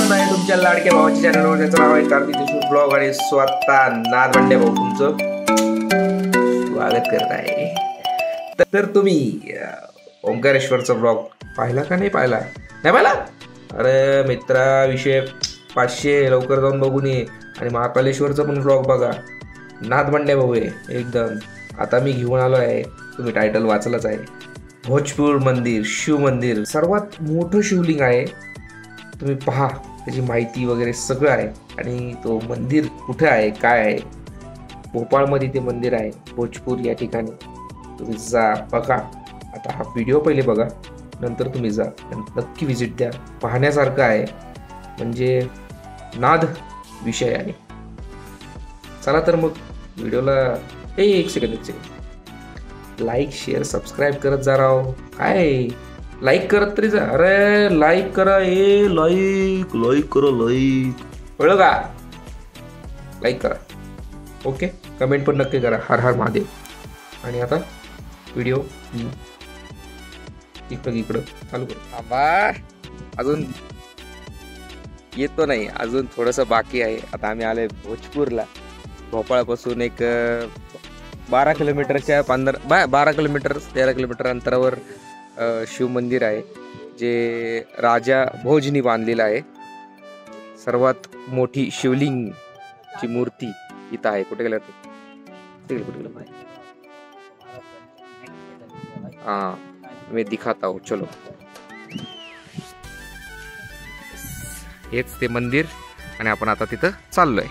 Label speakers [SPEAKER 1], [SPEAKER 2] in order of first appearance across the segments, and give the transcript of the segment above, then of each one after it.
[SPEAKER 1] स्वागत आहे तुमच्या लाडक्या भावाच्या चॅनलवर. त्याचं नाव आहे कार्तिक देशमुख ब्लॉग आणि स्वतः नादवंडे भाऊ तुमचं स्वागत करत आहे. तर तुम्ही ओंकारेश्वरचा ब्लॉग पाहिला का? नाही पाहिला? नाही पाहिला? अरे मित्रा, विषय 500 लवकर जाऊन बघून ये. आणि महाकालेश्वरचा पण ब्लॉग बघा. नादवंडे भाऊ आहे एकदम. आता मी घेऊन आलो आहे, तुम्ही टायटल वाचलंच आहे, भोजपूर मंदिर, शिव मंदिर, सर्वात मोठं शिवलिंग आहे. तुम्ही पहा, त्याची माहिती वगैरे सगळं आहे. आणि तो मंदिर कुठे आहे, काय आहे, भोपाळमध्ये ते मंदिर आहे, भोजपूर या ठिकाणी. तुम्ही जा बघा. आता हा व्हिडिओ पहिले बघा, नंतर तुम्ही जा, नक्की विजिट द्या. पाहण्यासारखं आहे, म्हणजे नाद विषय आहे. चला तर मग व्हिडिओला एक सेकंद लाईक शेअर सबस्क्राईब करत जा राव. काय लाईक करत तरी जा. अरे लाईक करा, लाईक लाईक करा, लाईक कळलं का? लाईक करा, ओके. कमेंट पण नक्की करा. हर हर महादेव. आणि आता व्हिडिओ इकडं चालू करू. थांबा, अजून येतो नाही, अजून थोडंसं बाकी आहे. आता आम्ही आलोय भोजपूरला. भोपाळपासून एक 12 किलोमीटरच्या 12 किलोमीटर 13 किलोमीटर अंतरावर शिव मंदिर आहे, जे राजा भोजनी बांधलेलं आहे. सर्वात मोठी शिवलिंगची मूर्ती इथं आहे. कुठे गेला कुठे गेला? हाँ, मैं दिखाता हूँ, चलो. हेच ते मंदिर आणि आपण आता तिथं चाललोय.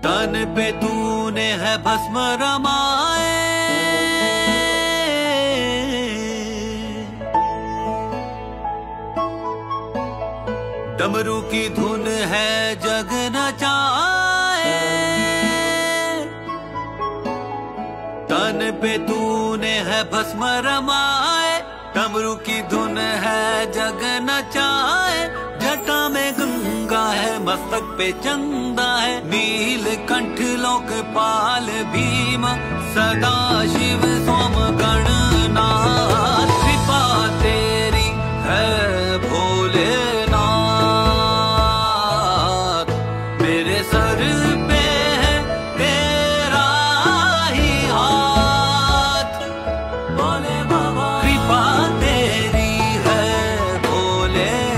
[SPEAKER 2] तन पे तूने है भस्म रमाए, डमरू की धुन है जग नचाए. तन पे तूने है भस्म रमाए, डमरू की धुन है जग नचाए. जटा में गंगा है, मस्तक पे चंदा है, नीलकंठ लोकपाल भीम, सदा शिव सोम गणनाथ. कृपा तेरी है भोलेनाथ, मेरे सर पे है तेरा ही हाथ. बोले बाबा, कृपा तेरी है भोलेनाथ,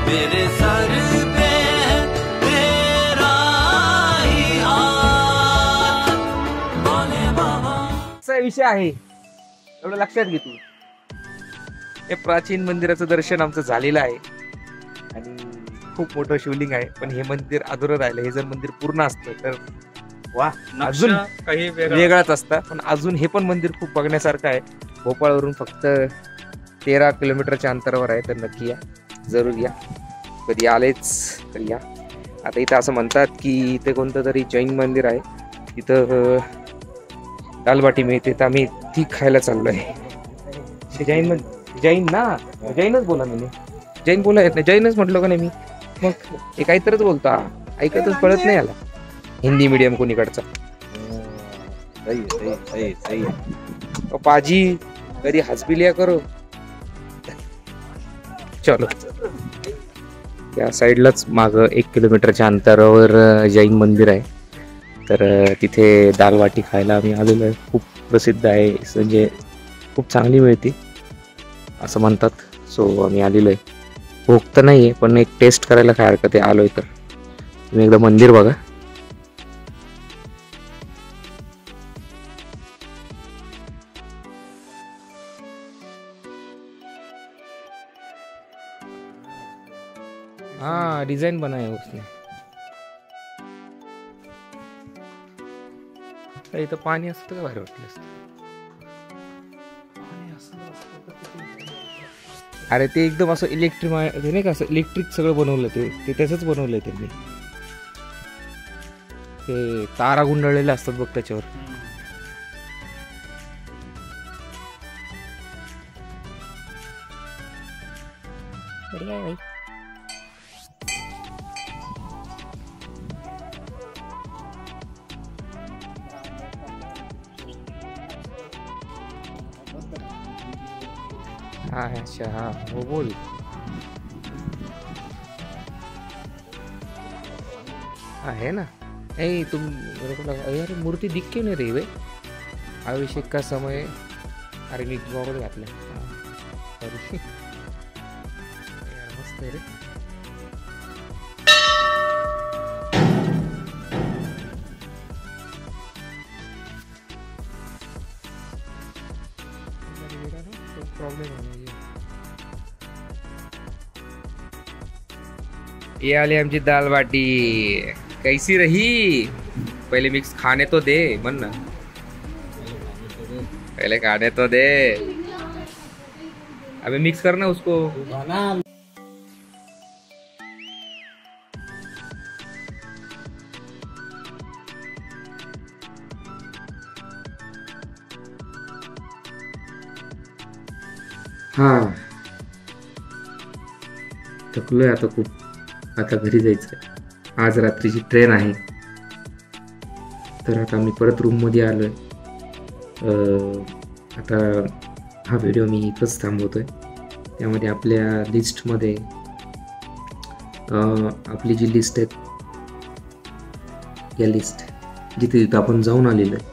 [SPEAKER 2] मेरे सर पे है तेरा ही हाथ. बोले बाबा.
[SPEAKER 1] असा विषय आहे, एवढं लक्षात घे तू. हे प्राचीन मंदिराचं दर्शन आमचं झालेलं आहे आणि खूप मोठं शिवलिंग आहे. पण हे मंदिर अधुरं राहिलं. हे जर मंदिर पूर्ण असतं तर वा, अजून काही वेगळाच असतं. पण अजून हे पण मंदिर खूप बघण्यासारखं आहे. भोपाळवरून फक्त 13 किलोमीटरच्या अंतरावर आहे. तर नक्की या, जरूर या. कधी आलेच तर या. आता इथं असं म्हणतात की इथे कोणतं तरी जैन मंदिर आहे, तिथं दालबाटी मिळते. तर आम्ही ती खायला चाललो आहे. जैन ना, जैनच बोला. मी जैन बोला येत नाही, जैनच म्हटलं का नाही मी. मग हे काहीतरीच बोलता, ऐकतच पडत नाही आला. हिंदी मीडियम कोणीकडचा. पाजी कधी हसबिलिया करो. चलो, त्या साईडलाच मागं 1 किलोमीटरच्या अंतरावर जैन मंदिर आहे. तर तिथे दालवाटी खायला आम्ही आलेलो आहे. खूप प्रसिद्ध आहे, म्हणजे खूप चांगली मिळते असं म्हणतात. सो आम्ही आलेलो आहे. भूक तर नाही आहे, पण एक टेस्ट करायला काय हरकत आहे. आलोय तर तुम्ही एकदा मंदिर बघा. हाँ, डिजाइन बनाया उसने. इथं पाणी असतं का? भारी वाटलं असतं. अरे ते एकदम असं इलेक्ट्रिक नाही का, असं इलेक्ट्रिक सगळं बनवलं. ते त्याचंच बनवलंय त्यांनी. ते तारा गुंडाळलेल्या असतात बघ त्याच्यावर. हाँ अच्छा हाँ वो बोल। हाँ है ना। नहीं तुम मेरे को लगा यार मूर्ति दिख क्यों नहीं रही भाई। अभिषेक का समय। अरे मी गॉगल घातला सॉरी यार मस्त आहे रे। प्रॉब्लेम ये आली आमची दाल बाटी। कैसी रही? पहले मिक्स खाने तो दे मन ना। पहले खाने तो दे। अबे मिक्स करना उसको। हाँ थकलोय आता खूप। आता घरी जायचंय। आज रात्रीची ट्रेन आहे। तर आता मी परत रूममध्ये आलोय। आता हा व्हिडिओ मी इथंच थांबवतोय। त्यामध्ये आपल्या लिस्टमध्ये आपली जी लिस्ट आहे या लिस्ट जिथे जिथं आपण जाऊन आलेलो आहे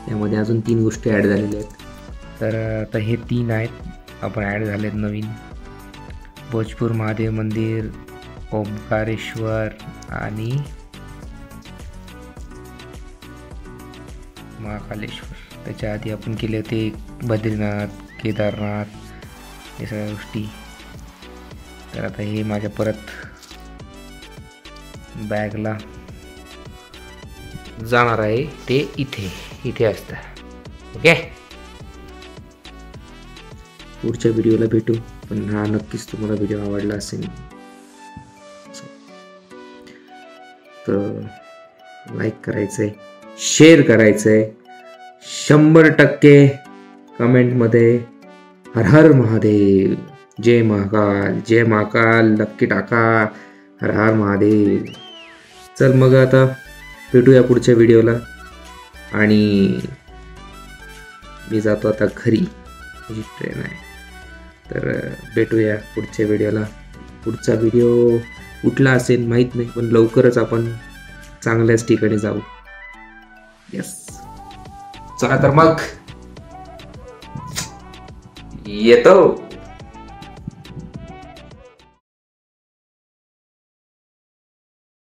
[SPEAKER 1] त्यामध्ये अजून 3 गोष्टी ॲड झालेल्या आहेत। तर आता हे 3 आहेत आपण ॲड झालेत नवीन। भोजपूर महादेव मंदिर, ओंकारेश्वर आणि महाकालेश्वर। त्याच्या आधी आपण केले होते बद्रीनाथ, केदारनाथ हे सगळ्या गोष्टी। तर आता हे माझ्या परत बॅगला जाणार आहे। ते इथे असतं। ओके पुढच्या व्हिडिओला भेटू। पण हा नक्कीच तुम्हाला व्हिडिओ आवडला असेल तर लाईक करायचंय, शेअर करायचंय, 100% कमेंटमध्ये हर हर महादेव, जय महाकाल, जय महाकाल नक्की टाका। हर हर महादेव। चल मग आता भेटूया पुढच्या व्हिडिओला। आणि मी जातो आता घरी, माझी ट्रेन आहे। तर भेटूया पुढच्या व्हिडिओला। पुढचा व्हिडिओ कुठला असेल माहीत नाही पण लवकरच आपण चांगल्याच ठिकाणी जाऊ। यस चला तर मग येतो।